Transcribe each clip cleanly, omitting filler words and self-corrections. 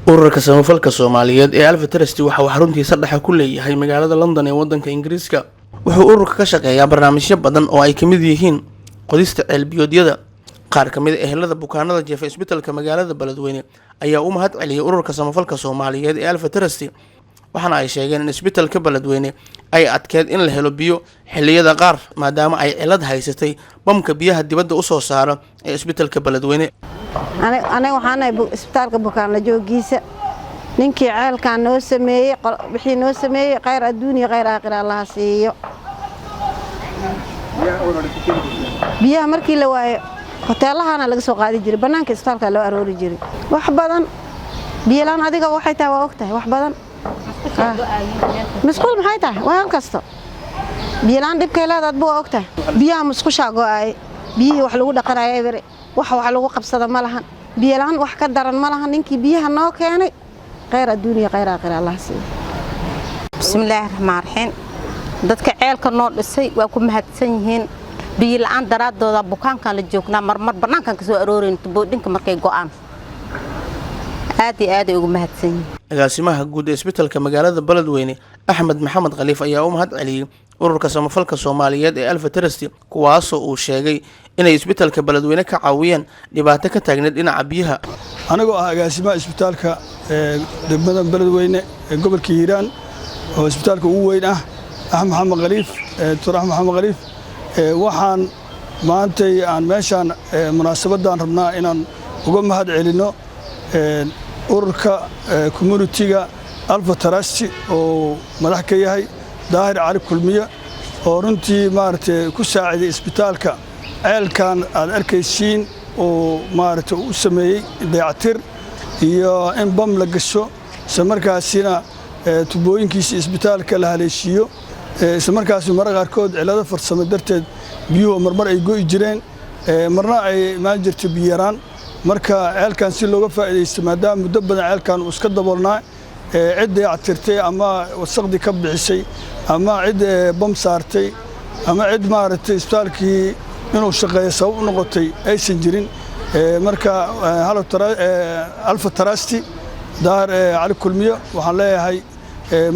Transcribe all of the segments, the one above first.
ururka samafalka Soomaaliyeed ee Alpha Trust waxa uu xaruntiisa dhexe ku leeyahay magaalada London ee wadanka Ingiriiska. Wuxuu ururka ka shaqeeyaa barnaamijyo badan oo ay kamid yihiin qodista ceelbiyoodyada. qaar kamid ah ehelada bukaanada jeefa isbitaalka magaalada Beledweyne ayaa u mahad celiyay ururka samafalka Soomaaliyeed ee Alpha Trust, waxaana ay sheegeen in isbitaalka Beledweyne ay adkeed in la helo biyo xilliyada qaar maadaama ay cilad haysatay bamka biyaha dibadda u soo saara ee isbitaalka Beledweyne. أنا وحنا إسبتال كبكان لجوجيسة نينكي عيل كان نوسمي بحين نوسمي غير الدنيا غير آخر الله سيو بيا مركي لو هتلاها أنا لقصو قاعد يجري بنانك إسبتال كلو أروري جري وحبذا بيا لان هذيك وحيتها ووقتها وحبذا مسكول محيتها وين كستو بيا لان دب كلا تدبو وقتها بيا مسكوش عقاي بيا وحلو دقراي بري waxa lagu qabsada ma lahan biyo laan wax ka daran ma lahan ninkii biyaha noo keenay qeyr adduunyo qeyr aakhir Allah siiyo. bismillaahir rahmaanir rahiim dadka ceelka noo dhisay waa ku mahadsan yihiin biyo laan daraadooda bukaanka la joognaa marmar banaankan ka soo aroorin boodinka markay go'aan aad ugu mahadsan yihiin. agaasimaha guud ee isbitaalka magaalada Beledweyne Axmed Maxamed Khaliif ayaa u mahad celiyay ururka samafalka Soomaaliyeed ee Alpha Trust kuwaas oo uu sheegay inay isbitaalka Beledweyne ka caawiyeen dhibaato ka taagneed dhinaca biyaha. anagoo ah agaasimaha isbitaalka degmada Beledweyne ee gobolka Hiiraan oo isbitaalka ugu weyn ah Axmed Khaliif waxaan maanta aan meeshan munaasabadan rabnaa inaan uga mahad celino ururka community-ga Alpha Trust oo madax ka yahay Daahir Cali Kulmiye oo runtii maartay ku saaciday isbitaalka ceelkan aad arkaysiin oo maartay u sameeyay dayactir iyo in bam la gasho samarkaasina tubooyinkiisa isbitaalka la haleeshiyo samarkaasina mar qaarkood cilado farsamo darteed biyuhu marmar ay go'i jireen marna ay ma jirto biyo yaraan marka ceelkan si looga faa'iideysto maadaama muddo badan ceelkan uu iska daboolnaa cid dayactirtay ama wasaqdi ka bixisay ama cid bam saartay ama cid maartay isbitaalkii inuu shaqeeyo sabab u noqotay aysan jirin marka Alpha Trust Daahir Cali Kulmiye waxaan leeyahay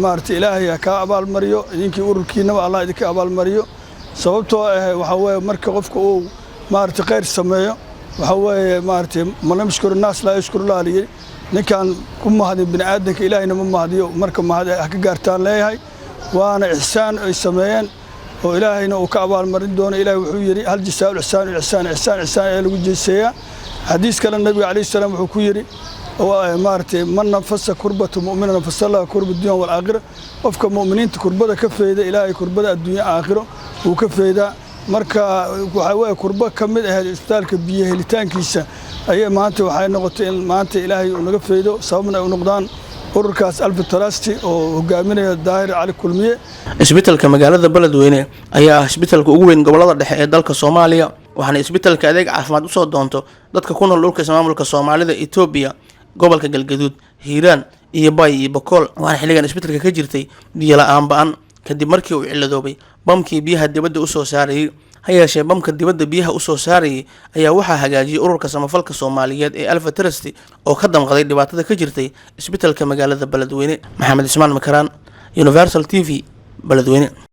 maartay Ilaahay ka abaal mariyo idinkii ururkiinaba Allah idinka abaal mariyo sababtoo ah waxa weeye marka qofka uu maartay khayr sameeyo waxa weeye maartay manamshkuru naas la yashkuru laaliye ninkan ku mahadin bini'aadanka Ilaahayna ma mahadiyo marka mahad ka gaartaan leeyahay waana ihsaan ay sameeyeen oo Ilaahayna uu ka abaal marin doono. Ilaahay wuxuu yiri hal jisaa'ul ihsaan ee lagu jeeseeyaa xadiis kale nabiga kaleey salaam wuxuu ku yiri oo maartay man nafasa kurbatu mu'minana fasalla kurbu dunya wal aakhirah qofka mu'miniinta kurbada ka feeyda Ilaahay kurbada adduunyo aakhiro uu ka feeyda marka waxa weeye kurba kamid ah isbitaalka biyo helitaankiisa ayay maanta waxay noqotay in maanta Ilaahay uu naga feedo sababna u noqdaan ururkaas Alpha Trust oo hogaaminaya Daahir Cali Kulmiye. isbitaalka magaalada Beledweyne ayaa ah isbitaalka ugu weyn gobolada dhexe ee dalka Soomaaliya waxaana isbitaalka adeeg caafimaad u soo doonto dadka ku nool dhulka maamulka Soomaalida Itoobiya gobolka Galgaduud Hiiraan iyo Bay iyo Boqol waxaana xilligan isbitaalka ka jirtay biyo la'aan ba'an kadib markii uu ciladoobay bamkii biyaha dibadda u soo saarayay hayeeshee bamka dibadda biyaha u soo saarayay ayaa waxaa hagaajiyay ururka samafalka Soomaaliyeed ee Alpha Trust oo ka damqaday dhibaatada ka jirtay isbitaalka magaalada Beledweyne. Maxamed Ismaan Makaraan, Universal TV, Beledweyne.